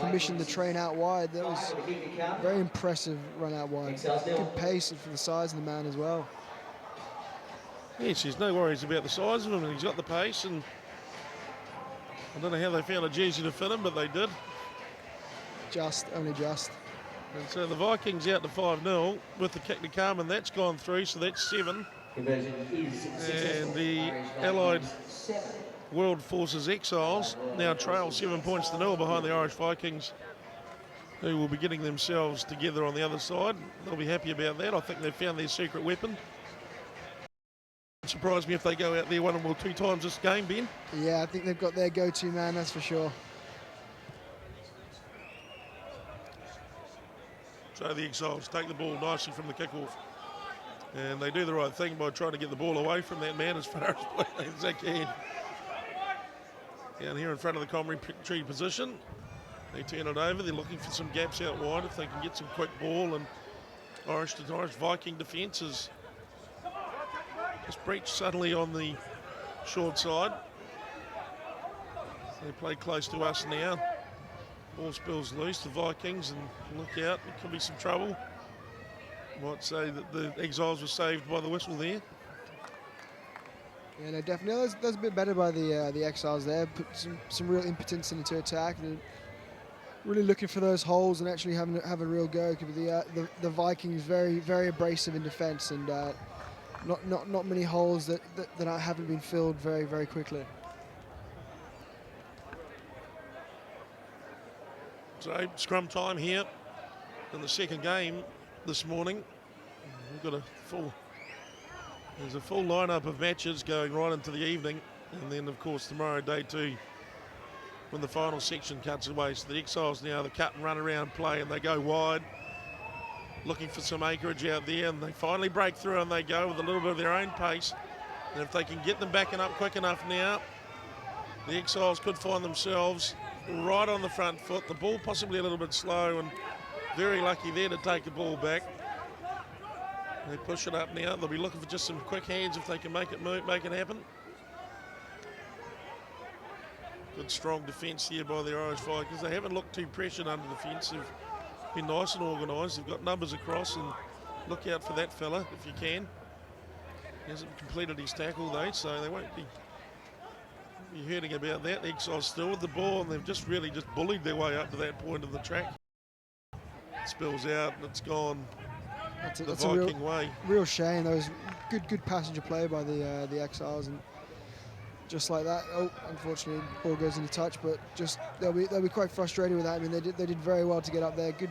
commissioned the train out wide. That was a very impressive run out wide. Good pace for the size of the man as well. Yes, there's no worries about the size of him, and he's got the pace, and I don't know how they found a jersey to fit him, but they did. Only just. And so the Vikings out to 5-0 with the kick to come, and that's gone through, so that's 7. And the Allied World Forces Exiles now trail 7 points to 0 behind the Irish Vikings, who will be getting themselves together on the other side. They'll be happy about that. I think they've found their secret weapon. Surprise me if they go out there 1 or 2 times this game, Ben. Yeah, I think they've got their go-to man, that's for sure. So the Exiles take the ball nicely from the kickoff, and they do the right thing by trying to get the ball away from that man as far as they can. Down here in front of the commentary position, they turn it over. They're looking for some gaps out wide if they can get some quick ball, and Irish Viking defence is just breached suddenly on the short side. They play close to us now. Ball spills loose, the Vikings, and look out, there could be some trouble. Might say that the Exiles were saved by the whistle there. Yeah, no, definitely. That was a bit better by the Exiles there. Put some real impotence into attack. And really looking for those holes and actually have a real go. The Vikings very, very abrasive in defence, and not many holes that haven't been filled very, very quickly. So scrum time here in the second game this morning. We've got there's a full lineup of matches going right into the evening, and then of course tomorrow day 2 when the final section cuts away. So the Exiles now, the cut and run around play, and they go wide looking for some acreage out there, and they finally break through and they go with a little bit of their own pace. And if they can get them backing up quick enough now, the Exiles could find themselves right on the front foot, the ball possibly a little bit slow, and very lucky there to take the ball back. They push it up now. They'll be looking for just some quick hands if they can make it happen. Good strong defence here by the Irish Vikings. They haven't looked too pressured under the fence. They've been nice and organised. They've got numbers across, and look out for that fella if you can. He hasn't completed his tackle though, so they won't be hurting about that. The Exiles still with the ball, and they've just really bullied their way up to that point of the track. It spills out and it's gone the Viking way. Real shame. That was good passenger play by the Exiles, and just like that, unfortunately, ball goes into touch. But just they'll be quite frustrated with that. I mean, they did very well to get up there. Good.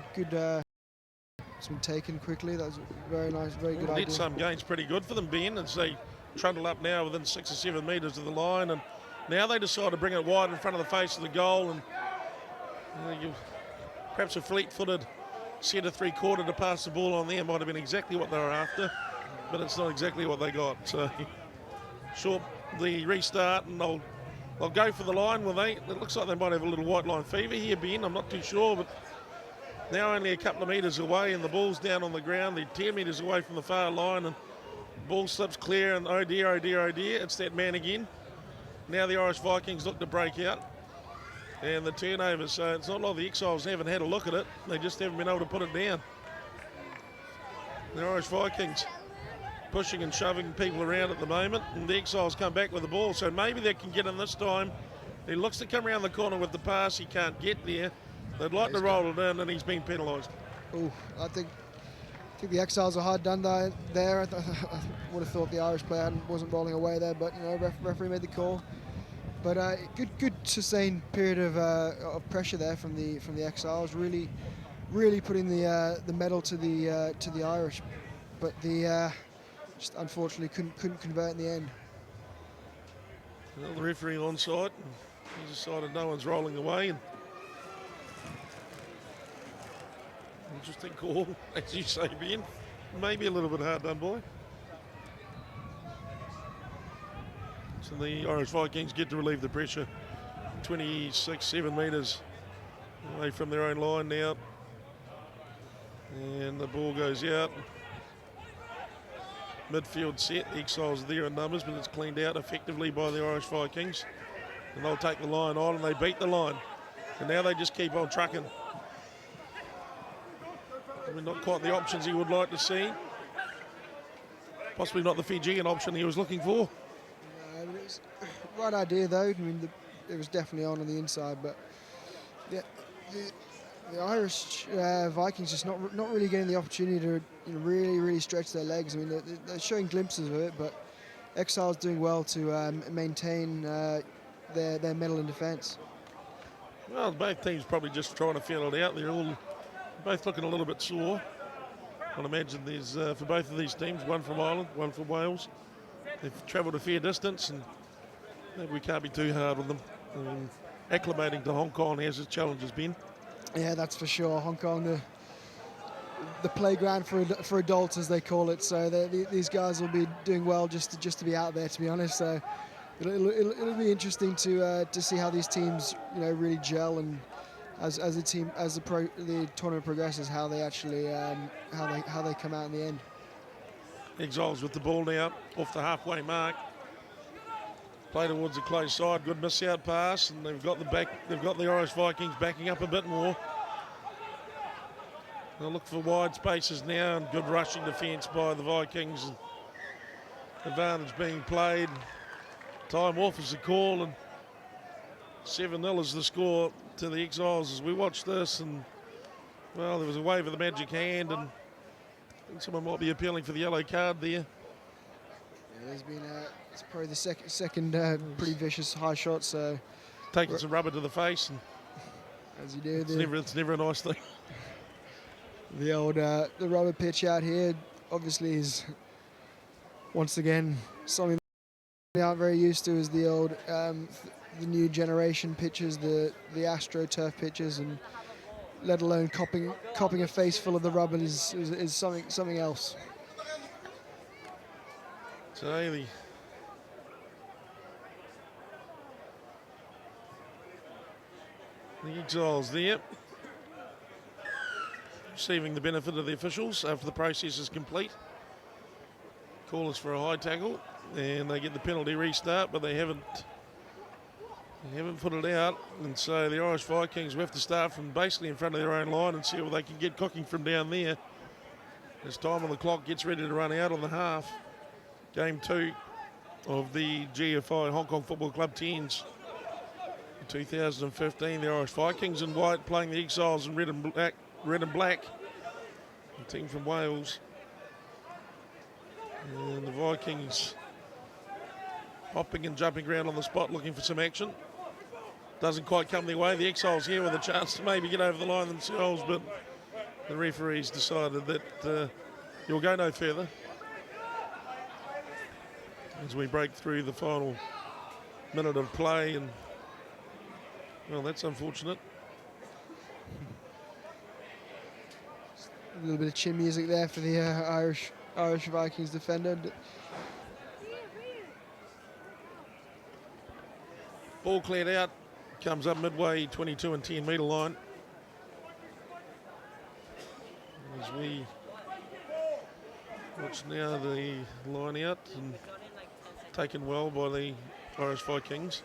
It's been taken quickly. That was very nice, very good idea. Did some gains pretty good for them, Ben, as they trundle up now within 6 or 7 metres of the line, and now they decide to bring it wide in front of the face of the goal, and perhaps a fleet-footed centre 3/4 to pass the ball on there might have been exactly what they were after, but it's not exactly what they got. So short the restart, and they'll go for the line, will they? It looks like they might have a little white line fever here, Ben. I'm not too sure, but now only a couple of metres away, and the ball's down on the ground. They're 10 metres away from the far line, and the ball slips clear, and oh dear, it's that man again. Now the Irish Vikings look to break out, and the turnover. So it's not like the Exiles haven't had a look at it. They just haven't been able to put it down. The Irish Vikings pushing and shoving people around at the moment, and the Exiles come back with the ball. So maybe they can get in this time. He looks to come around the corner with the pass. He can't get there. They'd like to roll it in, and he's been penalised. Oh, I think the Exiles are hard done there. I would have thought the Irish player wasn't rolling away there, but referee made the call. But good sustained period of pressure there from the Exiles. Really putting the medal to the Irish, but just unfortunately couldn't convert in the end. Well, the referee onside. He decided no one's rolling away. And interesting call, as you say, Ben. Maybe a little bit hard done, boy. So the Irish Vikings get to relieve the pressure. 7 metres away from their own line now. And the ball goes out. Midfield set. The Exiles are there in numbers, but it's cleaned out effectively by the Irish Vikings. And they'll take the line on, and they beat the line. And now they just keep on trucking. I mean, not quite the options he would like to see. Possibly not the Fijian option he was looking for. It was right idea though. I mean, it was definitely on the inside, but yeah, the Irish Vikings just not really getting the opportunity to really stretch their legs. I mean, they're showing glimpses of it, but Exiles doing well to maintain their medal in defence. Well, both teams probably just trying to feel it out. They're all both looking a little bit sore. I imagine there's, for both of these teams, one from Ireland, one from Wales. They've travelled a fair distance, and maybe we can't be too hard on them. Acclimating to Hong Kong as his challenge has been. Yeah, that's for sure. Hong Kong, the playground for adults, as they call it. So these guys will be doing well just to be out there, to be honest. So it'll be interesting to see how these teams, really gel, and as the tournament progresses, how they actually how they come out in the end. Exiles with the ball now off the halfway mark. Play towards the close side. Good miss out pass, and they've got the Irish Vikings backing up a bit more. They'll look for wide spaces now, and good rushing defence by the Vikings. Advantage being played. Time off is the call, and 7-0 is the score to the Exiles as we watch this. And well, there was a wave of the magic hand, and I think someone might be appealing for the yellow card there. Yeah, there's been it's probably the second pretty vicious high shot. So taking some rubber to the face, and as you do, it's never a nice thing. The old the rubber pitch out here obviously is once again something they aren't very used to, is the old the new generation pitches, the AstroTurf pitches, and let alone copping a face full of the rubber is something else. So the Exiles there, receiving the benefit of the officials after the process is complete. Call is for a high tackle, and they get the penalty restart, but they haven't put it out, and so the Irish Vikings will have to start from basically in front of their own line and see what they can get cooking from down there as time on the clock gets ready to run out on the half. Game 2 of the GFI Hong Kong Football Club Tens. 2015, the Irish Vikings in white playing the Exiles in red and black. The team from Wales. And the Vikings hopping and jumping around on the spot looking for some action. Doesn't quite come their way. The Exiles here with a chance to maybe get over the line themselves, but the referees decided that you'll go no further. As we break through the final minute of play, and well, that's unfortunate. A little bit of chin music there for the Irish Vikings defender. Ball cleared out, comes up midway 22 and 10 metre line. As we watch now the line out, and taken well by the Irish Vikings.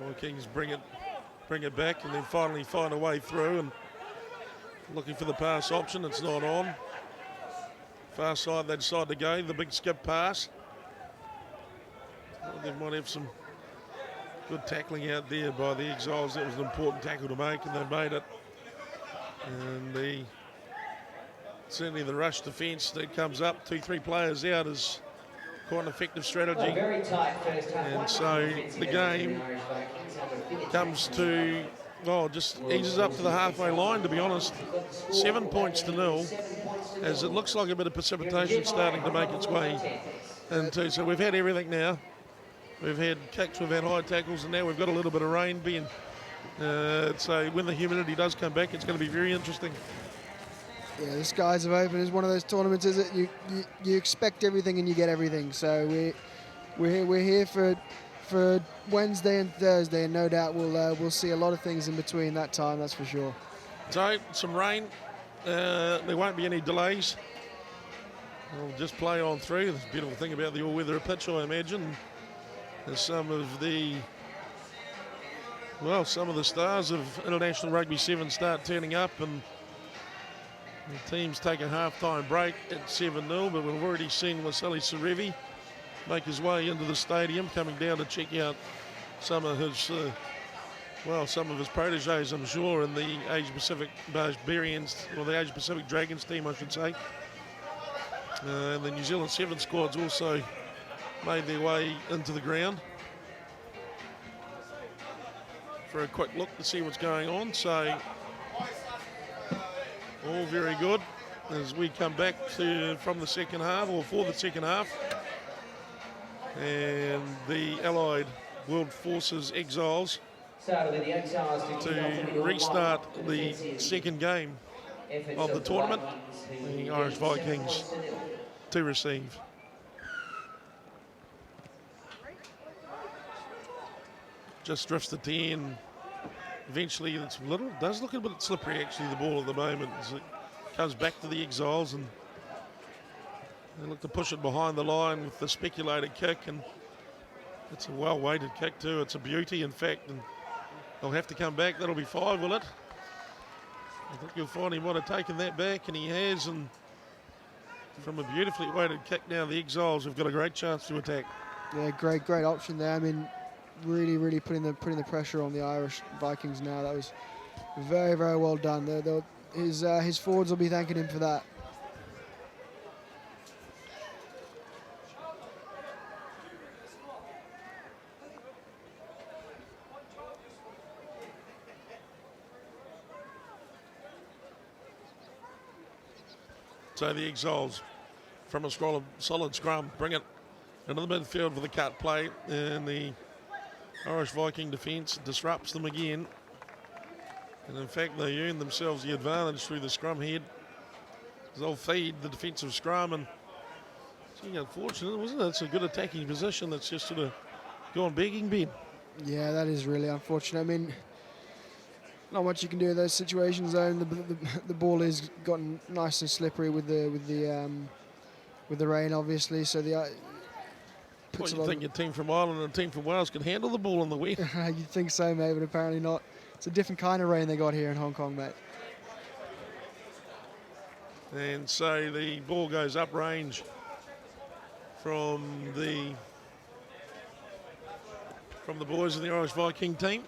Vikings bring it back, and then finally find a way through, and looking for the pass option. It's not on. Far side they decide to go. The big skip pass. Well, they might have some good tackling out there by the Exiles. That was an important tackle to make, and they made it. And certainly the rush defence that comes up, 2-3 players out, is quite an effective strategy. Well, very tight first half. And so the game comes to, well, just eases up to the halfway line, to be honest. 7 points to 0, as it looks like a bit of precipitation starting to make its way into. So we've had everything now. We've had kicks, we've had high tackles, and now we've got a little bit of rain being. So when the humidity does come back, it's going to be very interesting. Yeah, the skies have opened. It's one of those tournaments, is it? You expect everything and you get everything. So we're here for Wednesday and Thursday, and no doubt we'll see a lot of things in between that time. That's for sure. So some rain. There won't be any delays. We'll just play on through. The beautiful thing about the all-weather pitch, I imagine, is some of the Well, some of the stars of International Rugby 7 start turning up, and the teams take a half-time break at 7-0, but we've already seen Wasili Sarevi make his way into the stadium, coming down to check out some of his, some of his proteges, I'm sure, in the Asia Pacific Barbarians, or the Asia Pacific Dragons team, I should say. And the New Zealand 7 squads also made their way into the ground for a quick look to see what's going on. So all very good as we come back from the second half, or for the second half. And the Allied World Forces Exiles to restart the second game of the tournament. The Irish Vikings to receive. Just drifts to 10. Eventually, it's does look a bit slippery actually, the ball at the moment, as it comes back to the Exiles, and they look to push it behind the line with the speculated kick, and it's a well-weighted kick too. It's a beauty, in fact, and they'll have to come back. That'll be 5, will it? I think you'll find he might have taken that back, and he has, and from a beautifully weighted kick now, the Exiles have got a great chance to attack. Yeah, great option there. I mean, really putting the pressure on the Irish Vikings now. That was very well done. His forwards will be thanking him for that. So the Exiles, from a solid scrum, bring it into the midfield for the cut play, and the Irish Viking defence disrupts them again. And in fact, they earn themselves the advantage through the scrum head. They'll feed the defensive scrum, and it's unfortunate, wasn't it? It's a good attacking position that's just sort of gone begging, Ben. Yeah, that is really unfortunate. I mean, not much you can do in those situations, though. The ball has gotten nice and slippery with the rain, obviously. So what, you think your team from Ireland and a team from Wales can handle the ball in the wet? You'd think so, mate, but apparently not. It's a different kind of rain they got here in Hong Kong, mate. And so the ball goes up range from the boys of the Irish Viking team.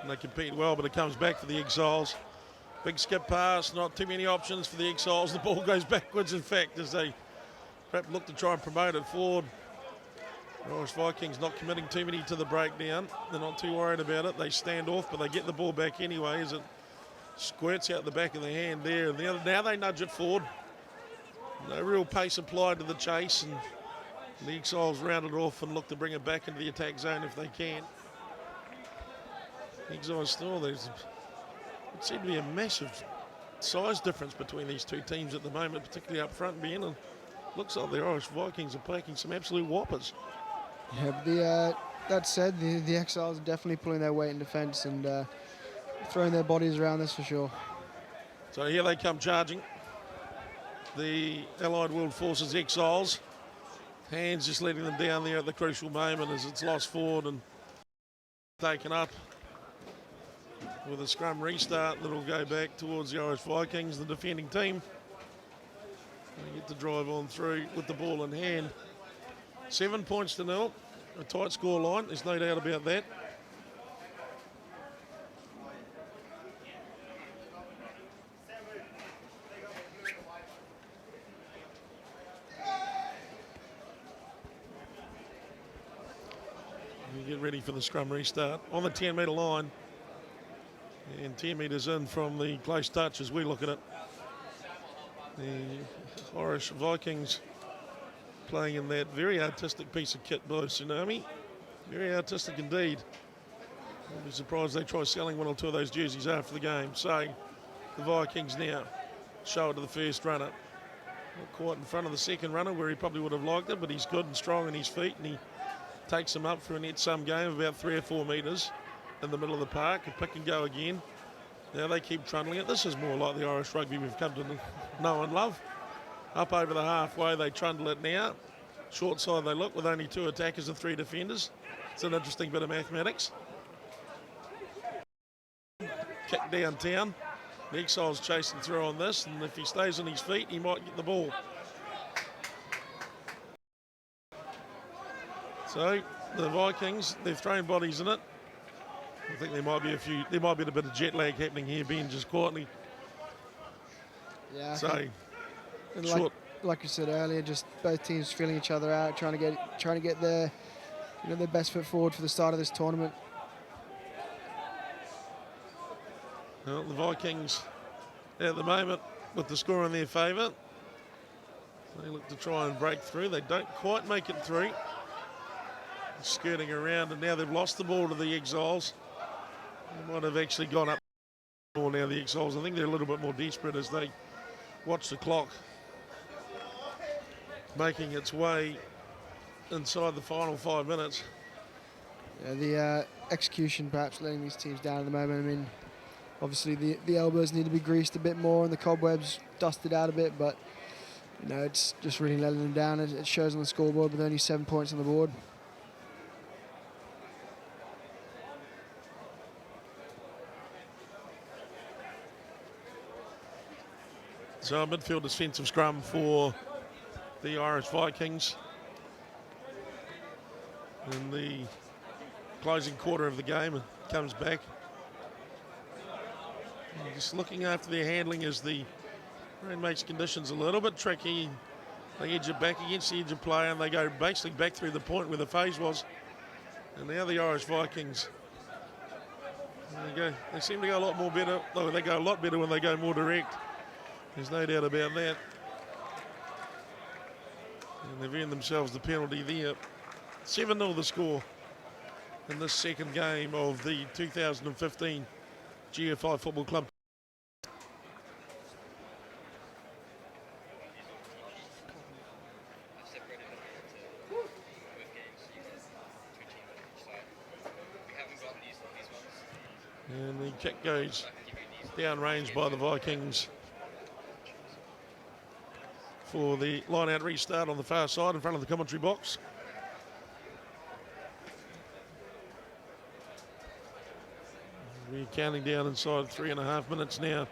And they compete well, but it comes back for the Exiles. Big skip pass, not too many options for the Exiles. The ball goes backwards, in fact, as they perhaps look to try and promote it forward. The Irish Vikings not committing too many to the breakdown. They're not too worried about it. They stand off, but they get the ball back anyway as it squirts out the back of the hand there. And now they nudge it forward. No real pace applied to the chase, and the Exiles round it off and look to bring it back into the attack zone if they can. Exiles still, there seemed to be a massive size difference between these two teams at the moment, particularly up front, Ben, and looks like the Irish Vikings are packing some absolute whoppers. Yeah, but that said, the Exiles are definitely pulling their weight in defence and throwing their bodies around, this for sure. So here they come charging. The Allied World Forces Exiles. Hands just letting them down there at the crucial moment as it's lost forward and taken up. With a scrum restart that'll go back towards the Irish Vikings, the defending team. They get to drive on through with the ball in hand. 7 points to 0, a tight score line, there's no doubt about that. You get ready for the scrum restart on the 10-metre line. And 10 metres in from the close touch as we look at it. The Irish Vikings playing in that very artistic piece of kit by Tsunami. Very artistic indeed. I'll be surprised they try selling one or two of those jerseys after the game. So the Vikings now show it to the first runner. Not quite in front of the second runner where he probably would have liked it, but he's good and strong on his feet, and he takes them up for a net sum game of about 3 or 4 metres. In the middle of the park, and pick and go again. Now they keep trundling it. This is more like the Irish rugby we've come to know and love. Up over the halfway, they trundle it now. Short side they look with only 2 attackers and 3 defenders. It's an interesting bit of mathematics. Kick downtown. The Exiles chasing through on this, and if he stays on his feet, he might get the ball. So the Vikings, they've thrown bodies in it. I think there might be a bit of jet lag happening here, Ben, just quietly. Yeah. So short. Like you said earlier, just both teams feeling each other out, trying to get their best foot forward for the start of this tournament. Well, the Vikings at the moment with the score in their favour. They look to try and break through. They don't quite make it through. Skirting around, and now they've lost the ball to the Exiles. They might have actually gone up more now, the Exiles. I think they're a little bit more desperate as they watch the clock making its way inside the final 5 minutes. Yeah, the execution perhaps letting these teams down at the moment. I mean, obviously the elbows need to be greased a bit more and the cobwebs dusted out a bit, but it's just really letting them down. It shows on the scoreboard with only 7 points on the board. So a midfield defensive scrum for the Irish Vikings in the closing quarter of the game. It comes back. And just looking after their handling as the rain makes conditions a little bit tricky. They edge it back against the edge of play and they go basically back through the point where the phase was. And now the Irish Vikings, they seem to go a lot more better. Though they go a lot better when they go more direct. There's no doubt about that. And they've earned themselves the penalty there. 7-0 the score in this second game of the 2015 GFI Football Club. And the kick goes downrange by the Vikings for the line-out restart on the far side in front of the commentary box. We're counting down inside 3.5 minutes now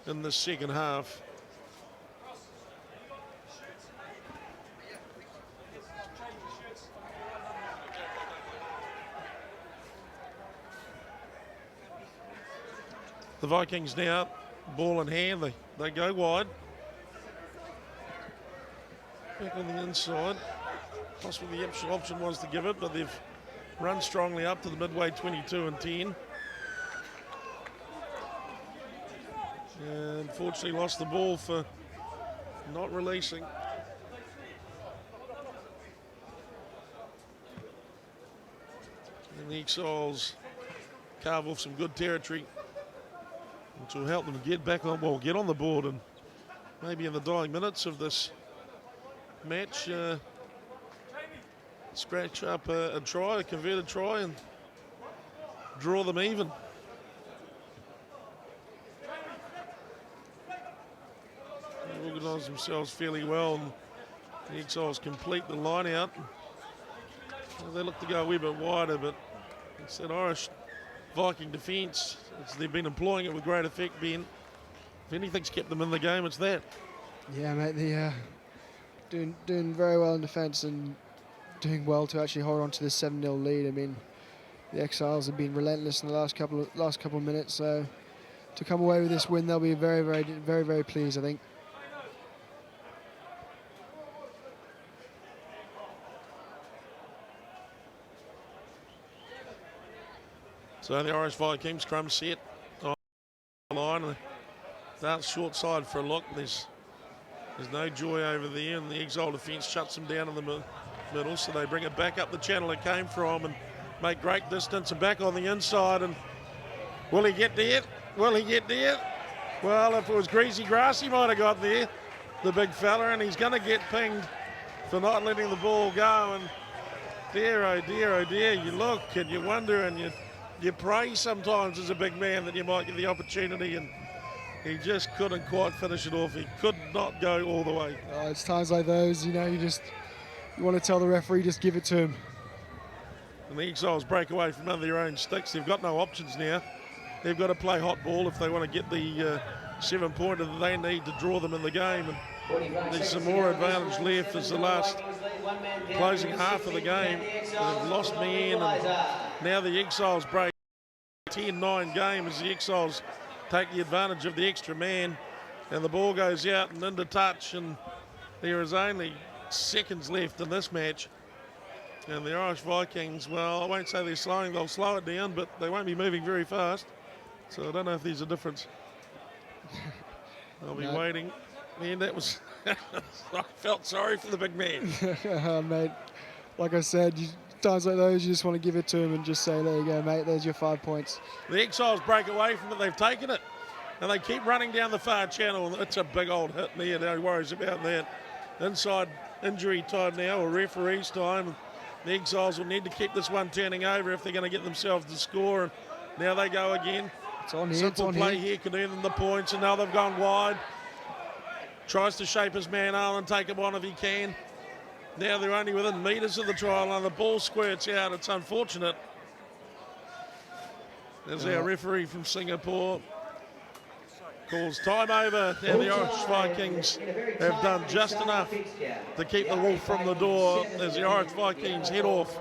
in the second half. The Vikings now, ball in hand, they go wide. Back on the inside. Possibly the option was to give it, but they've run strongly up to the midway 22 and 10. And unfortunately lost the ball for not releasing. And the Exiles carve off some good territory, which will help them get back on, well, get on the board and maybe in the dying minutes of this match, scratch up a try, a converted try, and draw them even. They organise themselves fairly well, and the Exiles complete the line out. Well, they look to go a wee bit wider, but it's that Irish Viking defence. They've been employing it with great effect, Ben. If anything's kept them in the game, it's that. Yeah, mate, the doing very well in defence and doing well to actually hold on to this 7-0 lead. I mean, the Exiles have been relentless in the last couple of minutes, so to come away with this win, they'll be very, very, very, very pleased, I think. So the Irish Vikings scrum set on the line. Starts short side for a look. There's no joy over there, and the Exile defence shuts them down in the middle, so they bring it back up the channel it came from and make great distance and back on the inside. And will he get there? Will he get there? Well, if it was greasy grass, he might have got there, the big fella, and he's going to get pinged for not letting the ball go. And dear, oh dear, oh dear, you look and you wonder and you pray sometimes as a big man that you might get the opportunity, and He just couldn't quite finish it off. He could not go all the way. Oh, it's times like those, you know, you want to tell the referee, just give it to him. And the Exiles break away from under their own sticks. They've got no options now. They've got to play hot ball if they want to get the 7-pointer that they need to draw them in the game. And there's some more advantage left as the last closing half of the game. They've lost me in, and now the Exiles break 10-9 game as the Exiles take the advantage of the extra man, and the ball goes out and into touch, and there is only seconds left in this match. And the Irish Vikings, well, I won't say they're slowing, they'll slow it down, but they won't be moving very fast. So I don't know if there's a difference. I'll be waiting. Man, that was, I felt sorry for the big man. Mate, like I said, times like those, you just want to give it to him and just say, there you go, mate, there's your 5 points. The Exiles break away from it, they've taken it, and they keep running down the far channel. It's a big old hit there, no worries about that. Inside injury time now, or referee's time. The Exiles will need to keep this one turning over if they're going to get themselves to score. And now they go again. It's on here. Simple play here can earn them the points, and now they've gone wide. Tries to shape his man on and take him on if he can. Now they're only within metres of the try line. The ball squirts out. It's unfortunate. There's our referee from Singapore. Calls time over, and the Irish Vikings have done just enough to keep the wolf from the door as the Irish Vikings head off.